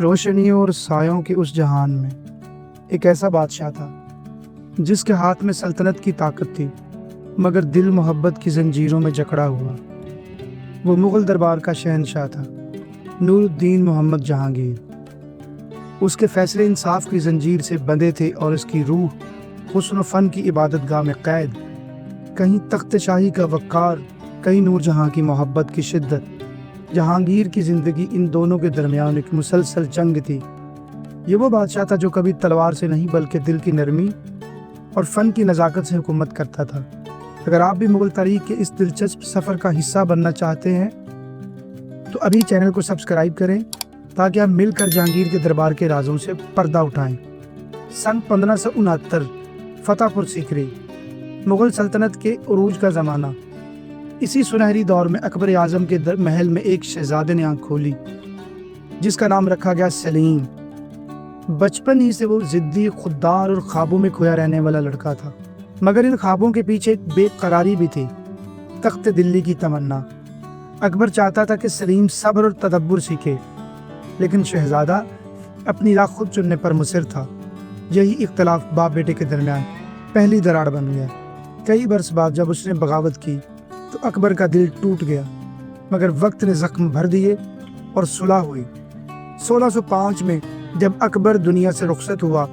روشنیوں اور سایوں کے اس جہان میں ایک ایسا بادشاہ تھا جس کے ہاتھ میں سلطنت کی طاقت تھی، مگر دل محبت کی زنجیروں میں جکڑا ہوا۔ وہ مغل دربار کا شہنشاہ تھا، نور الدین محمد جہانگیر۔ اس کے فیصلے انصاف کی زنجیر سے بندھے تھے اور اس کی روح حسن و فن کی عبادت گاہ میں قید۔ کہیں تخت شاہی کا وقار، کہیں نور جہاں کی محبت کی شدت۔ جہانگیر کی زندگی ان دونوں کے درمیان ایک مسلسل جنگ تھی۔ یہ وہ بادشاہ تھا جو کبھی تلوار سے نہیں بلکہ دل کی نرمی اور فن کی نزاکت سے حکومت کرتا تھا۔ اگر آپ بھی مغل تاریخ کے اس دلچسپ سفر کا حصہ بننا چاہتے ہیں تو ابھی چینل کو سبسکرائب کریں تاکہ ہم مل کر جہانگیر کے دربار کے رازوں سے پردہ اٹھائیں۔ سن 1569 فتح پور سیکری، مغل سلطنت کے عروج کا زمانہ۔ اسی سنہری دور میں اکبر اعظم کے محل میں ایک شہزادے نے آنکھ کھولی جس کا نام رکھا گیا سلیم۔ بچپن ہی سے وہ ضدی، خوددار اور خوابوں میں کھویا رہنے والا لڑکا تھا، مگر ان خوابوں کے پیچھے ایک بے قراری بھی تھی، تخت دلی کی تمنا۔ اکبر چاہتا تھا کہ سلیم صبر اور تدبر سیکھے، لیکن شہزادہ اپنی راہ خود چننے پر مصر تھا۔ یہی اختلاف باپ بیٹے کے درمیان پہلی دراڑ بن گیا۔ کئی برس بعد جب اس نے بغاوت کی تو اکبر کا دل ٹوٹ گیا، مگر وقت نے زخم بھر دیے اور صلح ہوئی۔ 1605 میں جب اکبر دنیا سے رخصت ہوا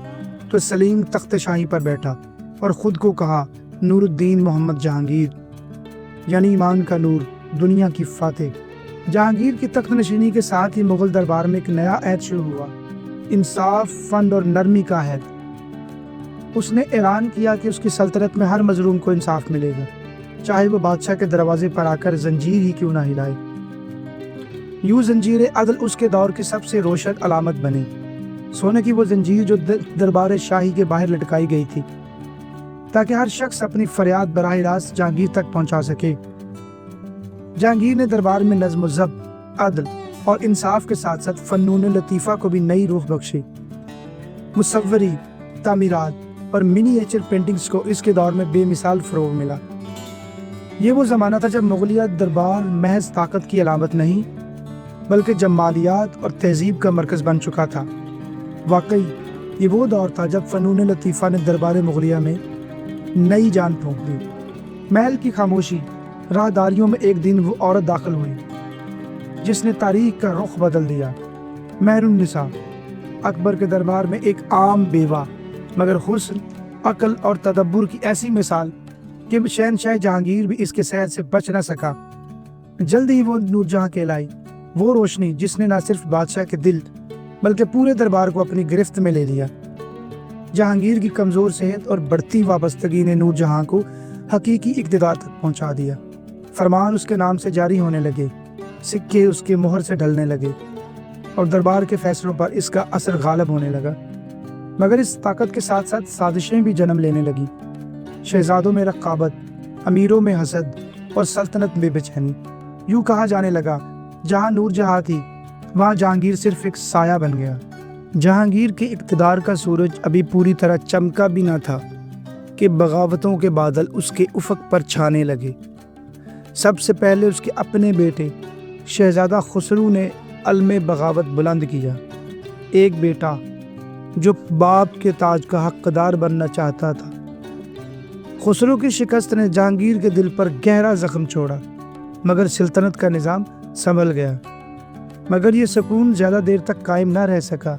تو سلیم تخت شاہی پر بیٹھا اور خود کو کہا نور الدین محمد جہانگیر، یعنی ایمان کا نور، دنیا کی فاتح۔ جہانگیر کی تخت نشینی کے ساتھ ہی مغل دربار میں ایک نیا عہد شروع ہوا، انصاف، فن اور نرمی کا عہد۔ اس نے اعلان کیا کہ اس کی سلطنت میں ہر مظلوم کو انصاف ملے گا، چاہے وہ بادشاہ کے دروازے پر آ کر زنجیر ہی کیوں نہ ہلائے۔ یوں زنجیر عدل اس کے دور کی سب سے روشن علامت بنی، سونے کی وہ زنجیر جو دربار شاہی کے باہر لٹکائی گئی تھی تاکہ ہر شخص اپنی فریاد براہ راست جہانگیر تک پہنچا سکے۔ جہانگیر نے دربار میں نظم و ضبط، عدل اور انصاف کے ساتھ ساتھ فنون لطیفہ کو بھی نئی روح بخشی۔ مصوری، تعمیرات اور منی ایچر پینٹنگز کو اس کے دور میں بے مثال فروغ ملا۔ یہ وہ زمانہ تھا جب مغلیہ دربار محض طاقت کی علامت نہیں بلکہ جمالیات اور تہذیب کا مرکز بن چکا تھا۔ واقعی یہ وہ دور تھا جب فنون لطیفہ نے دربار مغلیہ میں نئی جان پھونک دی۔ محل کی خاموشی، راہداریوں میں ایک دن وہ عورت داخل ہوئی جس نے تاریخ کا رخ بدل دیا۔ مہر النساء، اکبر کے دربار میں ایک عام بیوہ، مگر حسن، عقل اور تدبر کی ایسی مثال کہ شہنشاہ جہانگیر بھی اس کے سیر سے بچ نہ سکا۔ جلد ہی وہ نور جہاں کہلائی، وہ روشنی جس نے نہ صرف بادشاہ کے دل بلکہ پورے دربار کو اپنی گرفت میں لے لیا۔ جہانگیر کی کمزور صحت اور بڑھتی وابستگی نے نور جہاں کو حقیقی اقتدار تک پہنچا دیا۔ فرمان اس کے نام سے جاری ہونے لگے، سکے اس کے مہر سے ڈھلنے لگے اور دربار کے فیصلوں پر اس کا اثر غالب ہونے لگا۔ مگر اس طاقت کے ساتھ ساتھ سازشیں بھی جنم لینے لگیں، شہزادوں میں رقابت، امیروں میں حسد اور سلطنت میں بے چینی۔ یوں کہا جانے لگا جہاں نور جہاں تھی وہاں جہانگیر صرف ایک سایہ بن گیا۔ جہانگیر کے اقتدار کا سورج ابھی پوری طرح چمکا بھی نہ تھا کہ بغاوتوں کے بادل اس کے افق پر چھانے لگے۔ سب سے پہلے اس کے اپنے بیٹے شہزادہ خسرو نے علم بغاوت بلند کیا۔ ایک بیٹا جو باپ کے تاج کا حقدار بننا چاہتا تھا۔ خسرو کی شکست نے جہانگیر کے دل پر گہرا زخم چھوڑا، مگر سلطنت کا نظام سنبھل گیا۔ مگر یہ سکون زیادہ دیر تک قائم نہ رہ سکا۔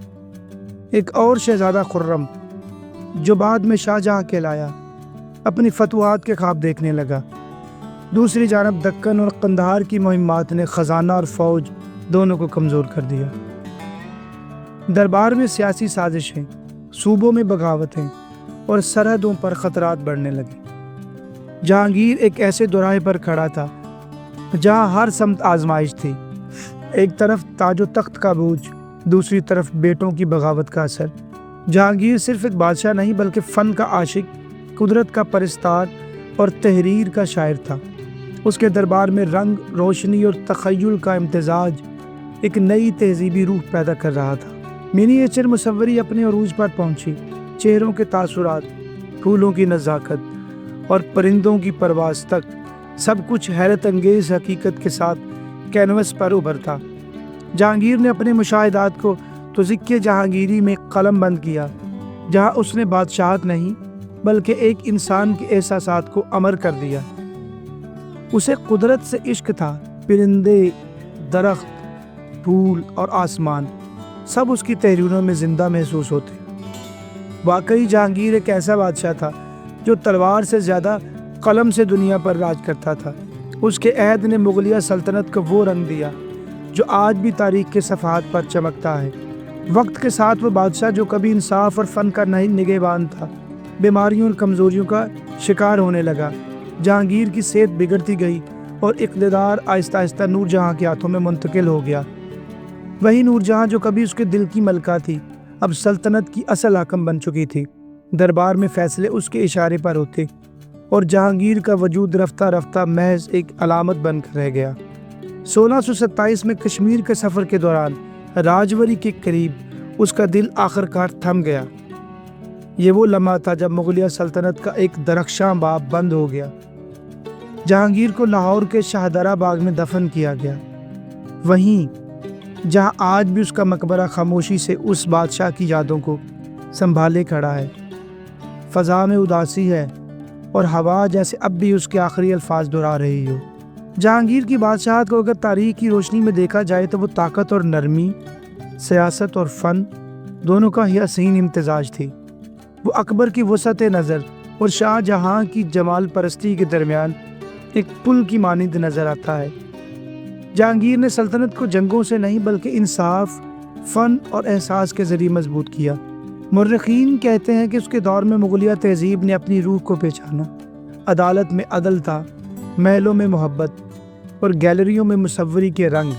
ایک اور شہزادہ خرم جو بعد میں شاہ جہاں کہلایا، اپنی فتوحات کے خواب دیکھنے لگا۔ دوسری جانب دکن اور قندھار کی مہمات نے خزانہ اور فوج دونوں کو کمزور کر دیا۔ دربار میں سیاسی سازشیں، صوبوں میں بغاوتیں اور سرحدوں پر خطرات بڑھنے لگے۔ جہانگیر ایک ایسے دوراہے پر کھڑا تھا جہاں ہر سمت آزمائش تھی، ایک طرف تاج و تخت کا بوجھ، دوسری طرف بیٹوں کی بغاوت کا اثر۔ جہانگیر صرف ایک بادشاہ نہیں بلکہ فن کا عاشق، قدرت کا پرستار اور تحریر کا شاعر تھا۔ اس کے دربار میں رنگ، روشنی اور تخیل کا امتزاج ایک نئی تہذیبی روح پیدا کر رہا تھا۔ منی ایچر مصوری اپنے عروج پر پہنچی، چہروں کے تاثرات، پھولوں کی نزاکت اور پرندوں کی پرواز تک سب کچھ حیرت انگیز حقیقت کے ساتھ کینوس پر ابھرتا۔ جہانگیر نے اپنے مشاہدات کو تو سکے جہانگیری میں قلم بند کیا، جہاں اس نے بادشاہت نہیں بلکہ ایک انسان کے احساسات کو امر کر دیا۔ اسے قدرت سے عشق تھا، پرندے، درخت، پھول اور آسمان سب اس کی تحریروں میں زندہ محسوس ہوتے۔ واقعی جہانگیر ایک ایسا بادشاہ تھا جو تلوار سے زیادہ قلم سے دنیا پر راج کرتا تھا۔ اس کے عہد نے مغلیہ سلطنت کو وہ رنگ دیا جو آج بھی تاریخ کے صفحات پر چمکتا ہے۔ وقت کے ساتھ وہ بادشاہ جو کبھی انصاف اور فن کا نہیں نگہبان تھا، بیماریوں اور کمزوریوں کا شکار ہونے لگا۔ جہانگیر کی صحت بگڑتی گئی اور اقتدار آہستہ آہستہ نور جہاں کے ہاتھوں میں منتقل ہو گیا۔ وہی نور جہاں جو کبھی اس کے دل کی ملکہ تھی، اب سلطنت کی اصل حاکم بن چکی تھی۔ دربار میں فیصلے اس کے اشارے پر ہوتے اور جہانگیر کا وجود رفتہ رفتہ محض ایک علامت بن کر رہ گیا۔ 1627 میں کشمیر کے سفر کے دوران راجوری کے قریب اس کا دل آخر کار تھم گیا۔ یہ وہ لمحہ تھا جب مغلیہ سلطنت کا ایک درخشاں باب بند ہو گیا۔ جہانگیر کو لاہور کے شاہدرہ باغ میں دفن کیا گیا، وہیں جہاں آج بھی اس کا مقبرہ خاموشی سے اس بادشاہ کی یادوں کو سنبھالے کھڑا ہے۔ فضا میں اداسی ہے اور ہوا جیسے اب بھی اس کے آخری الفاظ دہرا رہی ہو۔ جہانگیر کی بادشاہت کو اگر تاریخ کی روشنی میں دیکھا جائے تو وہ طاقت اور نرمی، سیاست اور فن دونوں کا ہی حسین امتزاج تھی۔ وہ اکبر کی وسعت نظر اور شاہ جہاں کی جمال پرستی کے درمیان ایک پل کی مانند نظر آتا ہے۔ جہانگیر نے سلطنت کو جنگوں سے نہیں بلکہ انصاف، فن اور احساس کے ذریعے مضبوط کیا۔ مورخین کہتے ہیں کہ اس کے دور میں مغلیہ تہذیب نے اپنی روح کو پہچانا۔ عدالت میں عدل تھا، محلوں میں محبت اور گیلریوں میں مصوری کے رنگ۔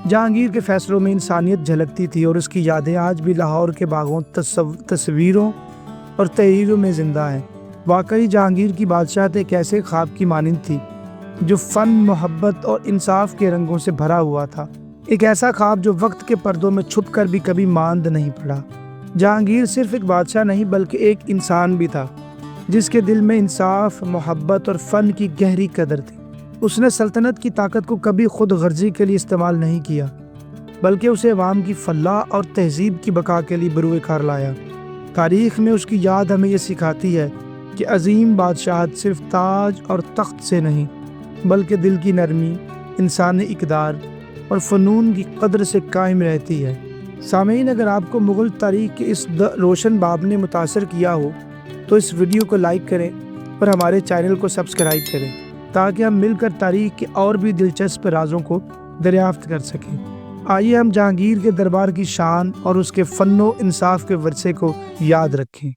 جہانگیر کے فیصلوں میں انسانیت جھلکتی تھی اور اس کی یادیں آج بھی لاہور کے باغوں، تصویروں اور تحریروں میں زندہ ہیں۔ واقعی جہانگیر کی بادشاہت ایک ایسے خواب کی مانند تھی جو فن، محبت اور انصاف کے رنگوں سے بھرا ہوا تھا۔ ایک ایسا خواب جو وقت کے پردوں میں چھپ کر بھی کبھی ماند نہیں پڑا۔ جہانگیر صرف ایک بادشاہ نہیں بلکہ ایک انسان بھی تھا جس کے دل میں انصاف، محبت اور فن کی گہری قدر تھی۔ اس نے سلطنت کی طاقت کو کبھی خود غرضی کے لیے استعمال نہیں کیا بلکہ اسے عوام کی فلاح اور تہذیب کی بقا کے لیے بروئے کار لایا۔ تاریخ میں اس کی یاد ہمیں یہ سکھاتی ہے کہ عظیم بادشاہت صرف تاج اور تخت سے نہیں بلکہ دل کی نرمی، انسانی اقدار اور فنون کی قدر سے قائم رہتی ہے۔ سامعین، اگر آپ کو مغل تاریخ کے اس روشن باب نے متاثر کیا ہو تو اس ویڈیو کو لائک کریں اور ہمارے چینل کو سبسکرائب کریں تاکہ ہم مل کر تاریخ کے اور بھی دلچسپ رازوں کو دریافت کر سکیں۔ آئیے ہم جہانگیر کے دربار کی شان اور اس کے فن و انصاف کے ورثے کو یاد رکھیں۔